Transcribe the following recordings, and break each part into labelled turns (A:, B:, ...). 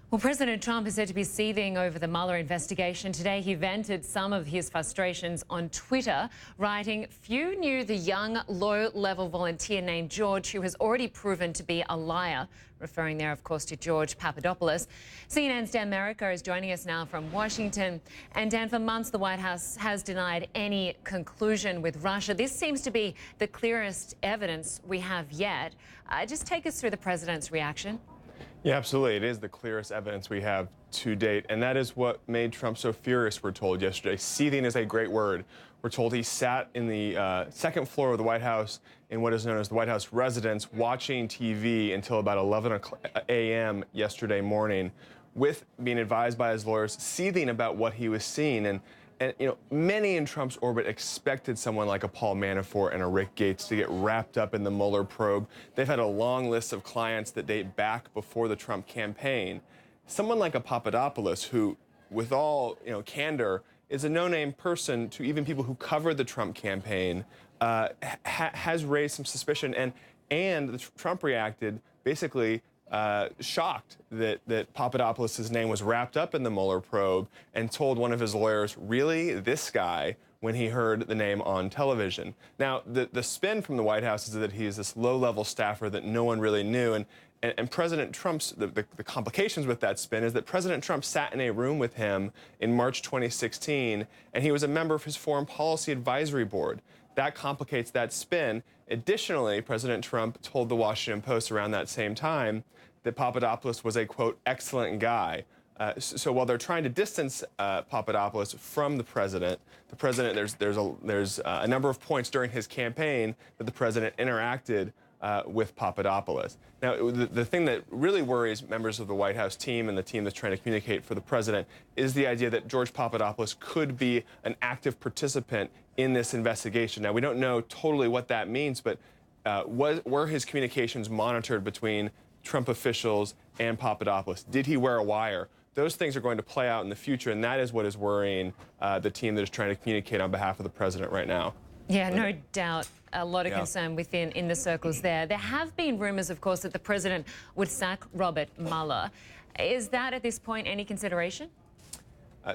A: Well, President Trump is said to be seething over the Mueller investigation. Today, he vented some of his frustrations on Twitter, writing, "Few knew the young, low-level volunteer named George, who has already proven to be a liar," referring there, of course, to George Papadopoulos. CNN's Dan Mercia is joining us now from Washington. And Dan, for months, the White House has denied any conclusion with Russia. This seems to be the clearest evidence we have yet. Just take us through the president's reaction.
B: Yeah, absolutely. It is the clearest evidence we have to date, and that is what made Trump so furious, we're told yesterday. Seething is a great word. We're told he sat in the second floor of the White House in what is known as the White House residence, watching TV until about 11 a.m. yesterday morning, with being advised by his lawyers, seething about what he was seeing. And you know, many in Trump's orbit expected someone like a Paul Manafort and a Rick Gates to get wrapped up in the Mueller probe. They've had a long list of clients that date back before the Trump campaign. Someone like a Papadopoulos, who, with all candor, is a no-name person to even people who covered the Trump campaign, has raised some suspicion, and Trump reacted basically shocked that Papadopoulos' name was wrapped up in the Mueller probe, and told one of his lawyers, "Really, this guy?" when he heard the name on television. Now, the spin from the White House is that he is this low-level staffer that no one really knew, and President Trump's, the complications with that spin is that President Trump sat in a room with him in March 2016, and he was a member of his Foreign Policy Advisory Board. That complicates that spin. Additionally, President Trump told the Washington Post around that same time that Papadopoulos was a, quote, excellent guy. So while they're trying to distance Papadopoulos from the president, there's a number of points during his campaign that the president interacted with Papadopoulos. Now, the thing that really worries members of the White House team and the team that's trying to communicate for the president is the idea that George Papadopoulos could be an active participant in this investigation. Now, we don't know totally what that means, but were his communications monitored between Trump officials and Papadopoulos? Did he wear a wire? Those things are going to play out in the future, and that is what is worrying the team that is trying to communicate on behalf of the president right now.
A: Yeah, no doubt. A lot of concern in the circles there. There have been rumours, of course, that the president would sack Robert Mueller. Is that, at this point, any consideration?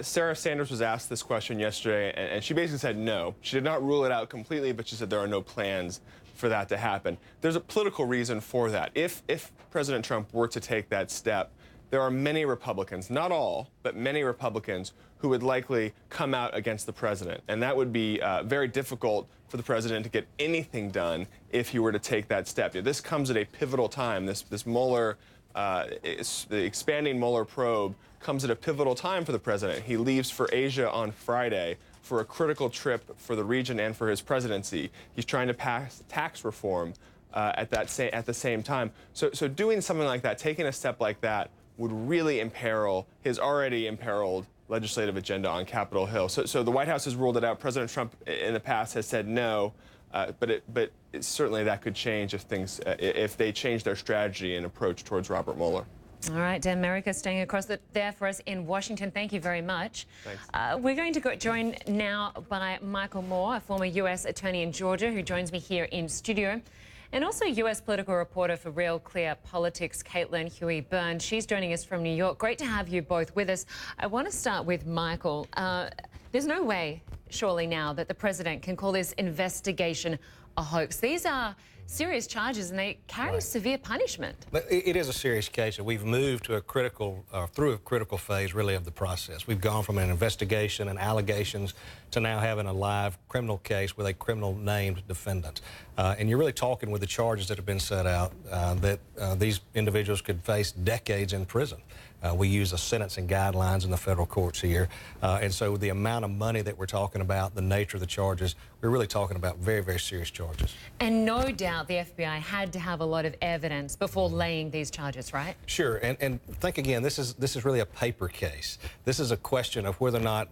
B: Sarah Sanders was asked this question yesterday, and she basically said no. She did not rule it out completely, but she said there are no plans for that to happen. There's a political reason for that. If President Trump were to take that step, there are many Republicans, not all, but many Republicans, who would likely come out against the president. And that would be very difficult for the president to get anything done if he were to take that step. This comes at a pivotal time. This Mueller, the expanding Mueller probe comes at a pivotal time for the president. He leaves for Asia on Friday for a critical trip for the region and for his presidency. He's trying to pass tax reform at the same time. So doing something like that, taking a step like that, would really imperil his already imperiled legislative agenda on Capitol Hill. So the White House has ruled it out. President Trump in the past has said no, but certainly that could change if they change their strategy and approach towards Robert Mueller.
A: All right, Dan Mercia staying across there for us in Washington. Thank you very much.
B: Thanks.
A: We're going to go join now by Michael Moore, a former U.S. attorney in Georgia, who joins me here in studio. And also U.S. political reporter for Real Clear Politics, Caitlin Huey-Burns. She's joining us from New York. Great to have you both with us. I want to start with Michael. There's no way, surely now, that the president can call this investigation a hoax. These are serious charges, and they carry severe punishment.
C: It is a serious case, and we've moved to through a critical phase, really, of the process. We've gone from an investigation and allegations to now having a live criminal case with a criminal named defendant. And you're really talking with the charges that have been set out that these individuals could face decades in prison. We use the sentencing guidelines in the federal courts here. And so the amount of money that we're talking about, the nature of the charges, we're really talking about very, very serious charges.
A: And no doubt the FBI had to have a lot of evidence before laying these charges, right?
C: Sure. And think again, this is really a paper case. This is a question of whether or not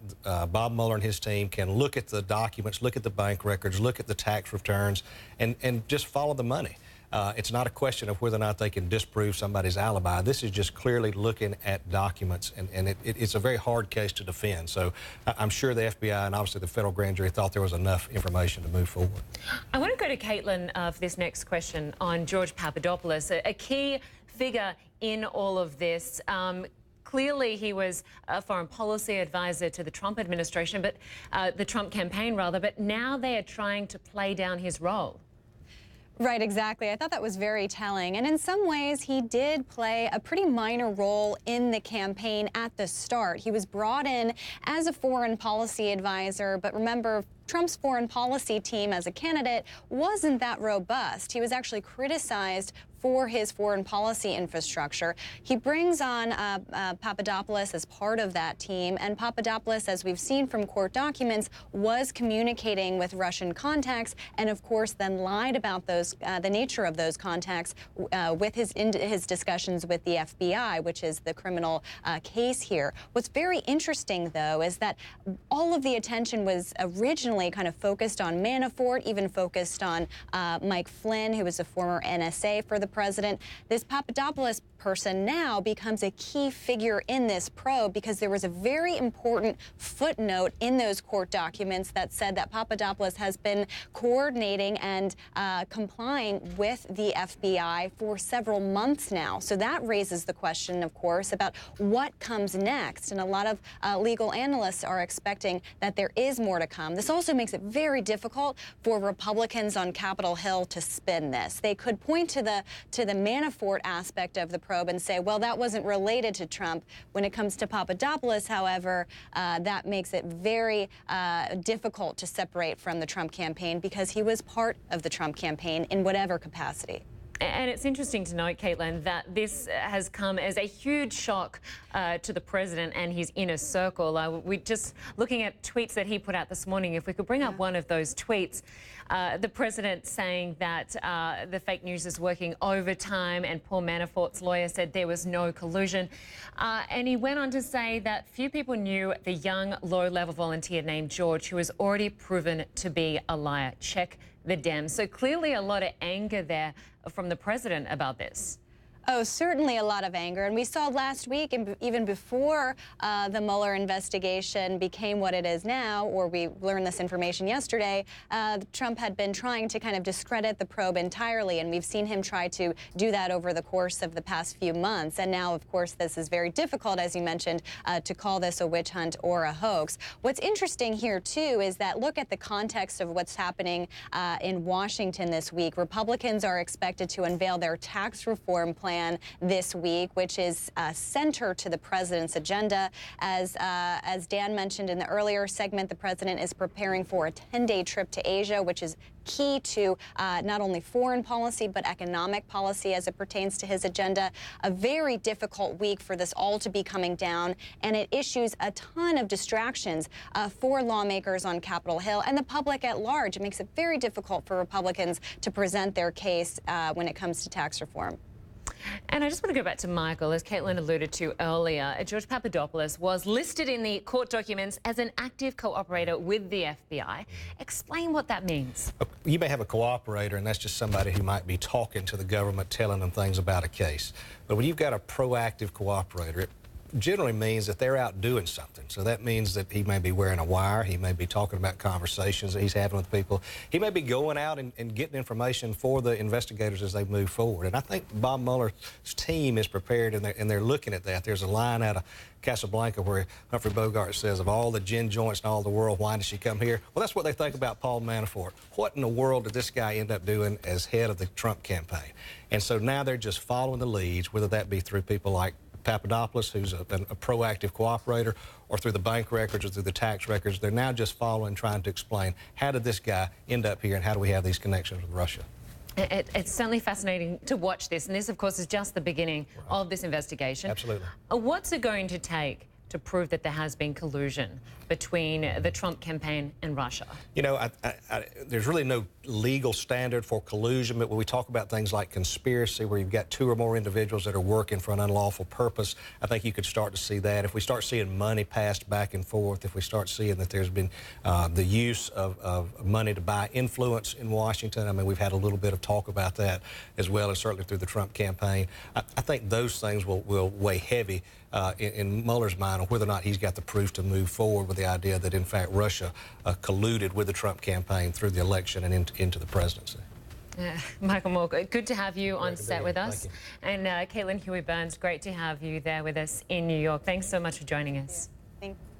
C: Bob Mueller and his team can look at the documents, look at the bank records, look at the tax returns, and just follow the money. It's not a question of whether or not they can disprove somebody's alibi. This is just clearly looking at documents, and it's a very hard case to defend. So I'm sure the FBI and obviously the federal grand jury thought there was enough information to move forward.
A: I want to go to Caitlin for this next question on George Papadopoulos, a key figure in all of this. Clearly, he was a foreign policy advisor to the Trump administration, but the Trump campaign, rather. But now they are trying to play down his role.
D: Right, exactly. I thought that was very telling. And in some ways, he did play a pretty minor role in the campaign at the start. He was brought in as a foreign policy advisor, but remember, Trump's foreign policy team as a candidate wasn't that robust. He was actually criticized for his foreign policy infrastructure. He brings on Papadopoulos as part of that team, and Papadopoulos, as we've seen from court documents, was communicating with Russian contacts, and of course then lied about those, the nature of those contacts with his discussions with the FBI, which is the criminal case here. What's very interesting, though, is that all of the attention was originally kind of focused on Manafort, even focused on Mike Flynn, who was a former NSA for the president. This Papadopoulos person now becomes a key figure in this probe because there was a very important footnote in those court documents that said that Papadopoulos has been coordinating and complying with the FBI for several months now. So that raises the question, of course, about what comes next. And a lot of legal analysts are expecting that there is more to come. This also makes it very difficult for Republicans on Capitol Hill to spin this. They could point to the Manafort aspect of the probe and say, well, that wasn't related to Trump. When it comes to Papadopoulos, however, that makes it very difficult to separate from the Trump campaign because he was part of the Trump campaign in whatever capacity.
A: And it's interesting to note, Caitlin, that this has come as a huge shock to the president and his inner circle. We're just looking at tweets that he put out this morning. If we could bring up one of those tweets, the president saying that the fake news is working overtime, and Paul Manafort's lawyer said there was no collusion. And he went on to say that few people knew the young, low-level volunteer named George, who was already proven to be a liar. Check the Dems. So clearly a lot of anger there from the president about this.
D: Oh, certainly a lot of anger. And we saw last week, and even before the Mueller investigation became what it is now, or we learned this information yesterday, Trump had been trying to kind of discredit the probe entirely. And we've seen him try to do that over the course of the past few months. And now, of course, this is very difficult, as you mentioned, to call this a witch hunt or a hoax. What's interesting here, too, is that look at the context of what's happening in Washington this week. Republicans are expected to unveil their tax reform plan this week, which is center to the president's agenda. As Dan mentioned in the earlier segment, the president is preparing for a 10-day trip to Asia, which is key to not only foreign policy but economic policy as it pertains to his agenda. A very difficult week for this all to be coming down, and it issues a ton of distractions for lawmakers on Capitol Hill and the public at large. It makes it very difficult for Republicans to present their case when it comes to tax reform.
A: And I just want to go back to Michael. As Caitlin alluded to earlier, George Papadopoulos was listed in the court documents as an active cooperator with the FBI. Explain what that means.
C: You may have a cooperator, and that's just somebody who might be talking to the government, telling them things about a case. But when you've got a proactive cooperator, it generally means that they're out doing something. So that means that he may be wearing a wire, he may be talking about conversations that he's having with people, he may be going out and getting information for the investigators as they move forward. And I think Bob Mueller's team is prepared, and they're looking at that. There's a line out of Casablanca where Humphrey Bogart says, of all the gin joints in all the world, why did she come here? Well, that's what they think about Paul Manafort. What in the world did this guy end up doing as head of the Trump campaign? And so now they're just following the leads, whether that be through people like Papadopoulos, who's a proactive cooperator, or through the bank records or through the tax records. They're now just following, trying to explain, how did this guy end up here and how do we have these connections with Russia?
A: It's certainly fascinating to watch this, and this, of course, is just the beginning of this investigation.
C: Absolutely.
A: What's it going to take to prove that there has been collusion between the Trump campaign and Russia?
C: You know, there's really no legal standard for collusion, but when we talk about things like conspiracy, where you've got two or more individuals that are working for an unlawful purpose, I think you could start to see that. If we start seeing money passed back and forth, if we start seeing that there's been the use of money to buy influence in Washington, I mean, we've had a little bit of talk about that, as well as certainly through the Trump campaign. I think those things will weigh heavy in Mueller's mind on whether or not he's got the proof to move forward with the idea that, in fact, Russia colluded with the Trump campaign through the election and into the presidency.
A: Michael Moore, good to have you on set with us.
C: Thank you.
A: And Caitlin Huey-Burns, great to have you there with us in New York. Thanks so much for joining us.
D: Thank you.